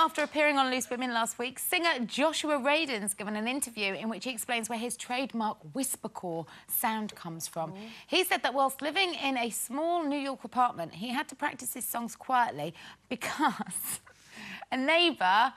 after appearing on Loose Women last week, singer Joshua Radin's given an interview in which he explains where his trademark whispercore sound comes from. He said that whilst living in a small New York apartment, he had to practice his songs quietly because a neighbour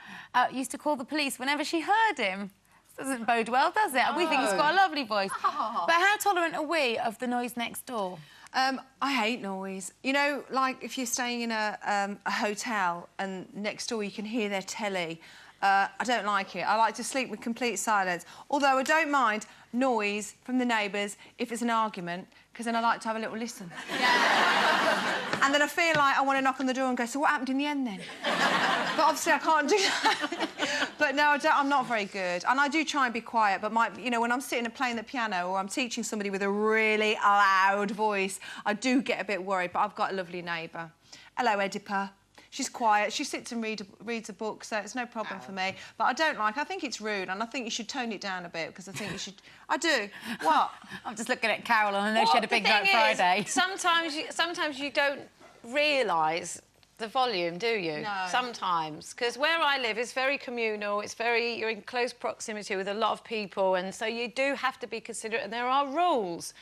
used to call the police whenever she heard him. This doesn't bode well, does it? We think he's got a lovely voice. But how tolerant are we of the noise next door? I hate noise. You know, like if you're staying in a hotel and next door you can hear their telly. I don't like it. I like to sleep with complete silence. Although I don't mind noise from the neighbours if it's an argument, because then I like to have a little listen. Yeah. And then I feel like I want to knock on the door and go, so what happened in the end then? But obviously I can't do that. But no, I'm not very good. And I do try and be quiet, but you know, when I'm sitting and playing the piano or I'm teaching somebody with a really loud voice, I do get a bit worried, but I've got a lovely neighbour. Hello, Edipa. She's quiet. She sits and reads a book, so it's no problem for me. But I think it's rude, and I think you should tone it down a bit, because I think you should... I do. What? I'm just looking at Carol, and I know she had a big night Friday. Sometimes you don't realise the volume, do you? No. Sometimes. Because where I live is very communal, you're in close proximity with a lot of people, and so you do have to be considerate, and there are rules.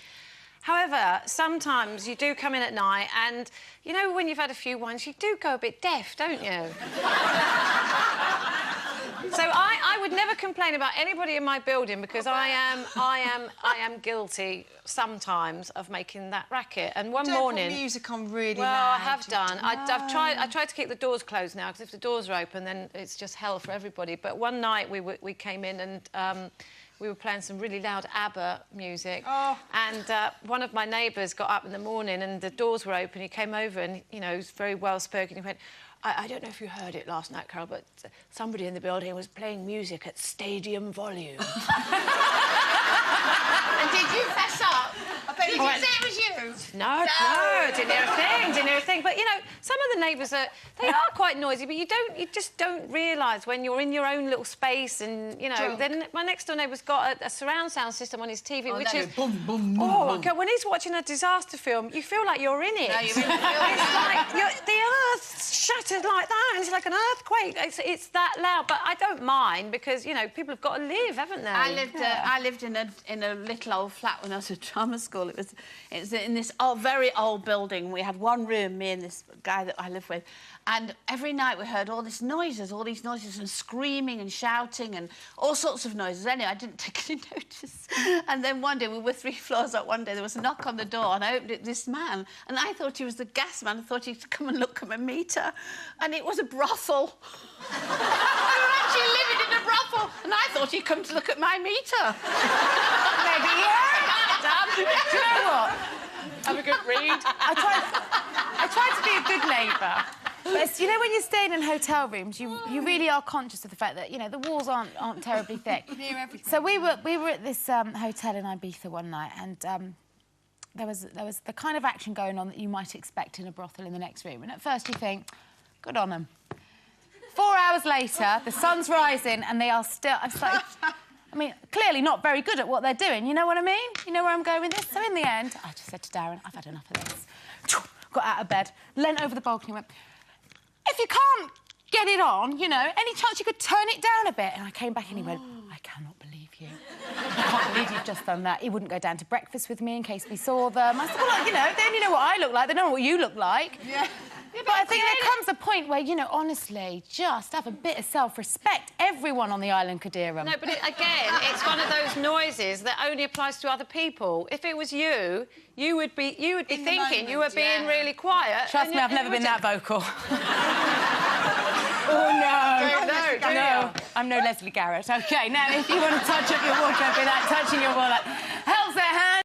However, sometimes you do come in at night and, you know, when you've had a few wines, you do go a bit deaf, don't you? So I would never complain about anybody in my building because I am guilty sometimes of making that racket. And one morning... Don't put music on really loud. Well, I have done. I tried to keep the doors closed now, because if the doors are open, then it's just hell for everybody. But one night we came in and... we were playing some really loud ABBA music, and one of my neighbours got up in the morning and the doors were open. He came over and, you know, he was very well-spoken. He went, I don't know if you heard it last night, Carol, but somebody in the building was playing music at stadium volume. And did you fess up? Did you say it was you? No, didn't hear a thing. But, you know, some of the neighbours they are quite noisy, but you just don't realise when you're in your own little space and, you know... Then my next-door neighbour's got a surround sound system on his TV, which is... Boom, boom, boom, oh, God, when he's watching a disaster film, you feel like you're in it. No, you're in the film. It's like the earth shattered like that, and it's like an earthquake. It's that loud, but I don't mind because, you know, people have got to live, haven't they? I lived in a little old flat when I was at drama school. It was in this very old building. We had one room, me and this guy that I lived with, and every night we heard all these noises and screaming and shouting and all sorts of noises. Anyway, I didn't take any notice. And then one day, we were 3 floors up one day, there was a knock on the door and I opened it, this man, and I thought he was the gas man. I thought he'd come and look at my meter. And it was a brothel. We were actually living in a brothel, and I thought he'd come to look at my meter. Maybe he had. Do you know what? Have a good read. I try to be a good neighbour. But, you know, when you're staying in hotel rooms, you really are conscious of the fact that, you know, the walls aren't terribly thick. You hear everything. So we were at this hotel in Ibiza one night, and there was the kind of action going on that you might expect in a brothel in the next room. And at first you think, good on them. 4 hours later, the sun's rising, and they are still... I mean, clearly not very good at what they're doing, you know what I mean? You know where I'm going with this? So in the end, I just said to Darren, I've had enough of this. Got out of bed, leant over the balcony and went, if you can't get it on, you know, any chance you could turn it down a bit? And I came back and he went, I cannot believe you. I can't believe you've just done that. He wouldn't go down to breakfast with me in case we saw them. I said, well, like, you know, they only know what I look like. They don't know what you look like. Yeah. But I think there comes a point where, you know, honestly, just have a bit of self-respect. Everyone on the island could hear them. No, but again, it's one of those noises that only applies to other people. If it was you, you would be thinking you were being really quiet. Trust me, I've never been that vocal. Oh, no. No, I'm no Leslie Garrett. OK, now, if you want to touch up your wardrobe without touching your wall, like, hell's their hand.